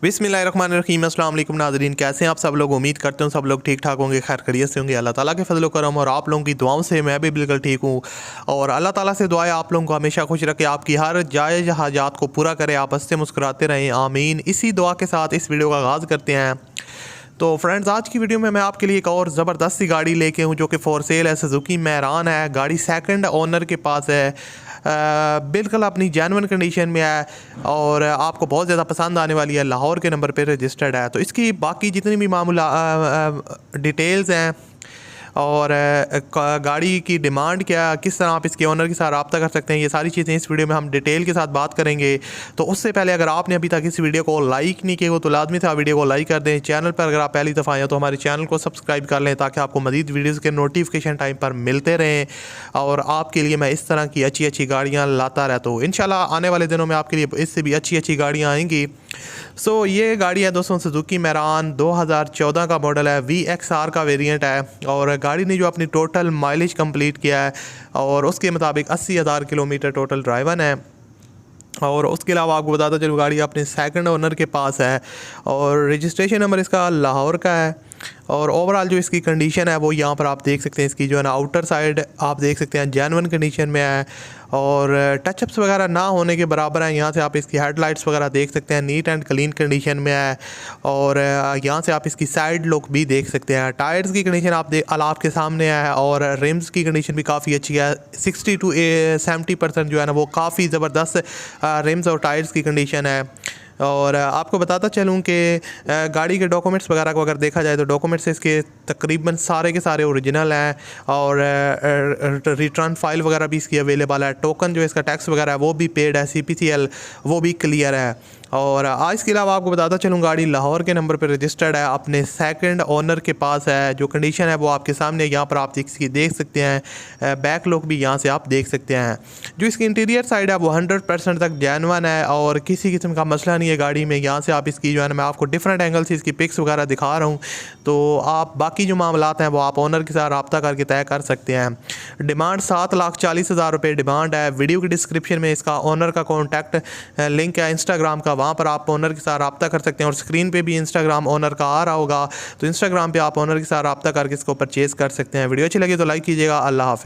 बिस्मिल्लाहिर्रहमानिर्रहीम। अस्सलाम वालेकुम नाज़रीन, कैसे हैं आप सब लोग। उम्मीद करते हैं सब लोग ठीक ठाक होंगे, खैर खैरियत से होंगे। अल्लाह ताला के फजल करम और आप लोगों की दुआओं से मैं भी बिल्कुल ठीक हूँ। और अल्लाह ताला से दुआ है आप लोगों को हमेशा खुश रखे, आपकी हर जायज़ हाजात को पूरा करे, आप हंसते मुस्कुराते रहें, आमीन। इसी दुआ के साथ इस वीडियो का आगाज़ करते हैं। तो फ्रेंड्स, आज की वीडियो में मैं आपके लिए एक और ज़बरदस्त सी गाड़ी लेके हूँ जो कि फॉर सेल है। सुजुकी मैरान है, गाड़ी सेकंड ओनर के पास है, बिल्कुल अपनी जेन्युइन कंडीशन में है और आपको बहुत ज़्यादा पसंद आने वाली है। लाहौर के नंबर पे रजिस्टर्ड है। तो इसकी बाकी जितनी भी मामूला डिटेल्स हैं और गाड़ी की डिमांड क्या, किस तरह आप इसके ओनर के साथ रब्ता कर सकते हैं, ये सारी चीज़ें इस वीडियो में हम डिटेल के साथ बात करेंगे। तो उससे पहले अगर आपने अभी तक इस वीडियो को लाइक नहीं किया हो तो लाजमी था वीडियो को लाइक कर दें। चैनल पर अगर आप पहली दफ़ा आए तो हमारे चैनल को सब्सक्राइब कर लें ताकि आपको मज़ीद वीडियोज़ के नोटिफिकेशन टाइम पर मिलते रहें और आपके लिए मैं इस तरह की अच्छी अच्छी गाड़ियाँ लाता रहता हूँ। इंशाल्लाह आने वाले दिनों में आपके लिए इससे भी अच्छी अच्छी गाड़ियाँ आएंगी। सो ये गाड़ी है दोस्तों सुजुकी मैरान, 2014 का मॉडल है, VXR का वेरिएंट है और गाड़ी ने जो अपनी टोटल माइलेज कंप्लीट किया है और उसके मुताबिक 80,000 किलोमीटर टोटल ड्राइवन है। और उसके अलावा आपको बताता चलूँ गाड़ी अपने सेकंड ओनर के पास है और रजिस्ट्रेशन नंबर इसका लाहौर का है। और ओवरऑल जो इसकी कंडीशन है वो यहाँ पर आप देख सकते हैं। इसकी जो है ना आउटर साइड आप देख सकते हैं जेन्युइन कंडीशन में है और टचअप्स वगैरह ना होने के बराबर है। यहाँ से आप इसकी हेडलाइट्स वगैरह देख सकते हैं, नीट एंड क्लीन कंडीशन में है। और यहाँ से आप इसकी साइड लुक भी देख सकते हैं। टायर्स की कंडीशन आपके सामने है और रिम्स की कंडीशन भी काफ़ी अच्छी है। 60 to 70% जो है ना वो काफ़ी ज़बरदस्त रिम्स और टायर्स की कंडीशन है। और आपको बताता चलूँ कि गाड़ी के डॉक्यूमेंट्स वगैरह को अगर देखा जाए तो डॉक्यूमेंट्स इसके तकरीबन सारे के सारे ओरिजिनल हैं और रिटर्न फाइल वगैरह भी इसकी अवेलेबल है। टोकन जो इसका टैक्स वगैरह है वो भी पेड है, CPCL वो भी क्लियर है। और इसके अलावा आपको बताता चलूँ गाड़ी लाहौर के नंबर पर रजिस्टर्ड है, अपने सेकंड ओनर के पास है। जो कंडीशन है वो आपके सामने यहाँ पर आप इसकी देख सकते हैं, बैक लुक भी यहाँ से आप देख सकते हैं। जो इसकी इंटीरियर साइड है वो 100% तक जेन्युइन है और किसी किस्म का मसला नहीं है गाड़ी में। यहाँ से आप इसकी जो है ना मैं आपको डिफरेंट एंगल से इसकी पिक्स वगैरह दिखा रहा हूँ, तो आप बाकी जो मामलात हैं वो आप ओनर के साथ रब्ता करके तय कर सकते हैं। डिमांड 7,40,000 रुपये डिमांड है। वीडियो की डिस्क्रिप्शन में इसका ओनर का कॉन्टैक्ट लिंक है इंस्टाग्राम का, वहाँ पर आप ओनर के साथ रब्ता कर सकते हैं। और स्क्रीन पे भी इंस्टाग्राम ओनर का आ रहा होगा, तो इंस्टाग्राम पे आप ओनर के साथ रब्ता करके इसको परचेज़ कर सकते हैं। वीडियो अच्छी लगी तो लाइक कीजिएगा। अल्लाह हाफ़िज़।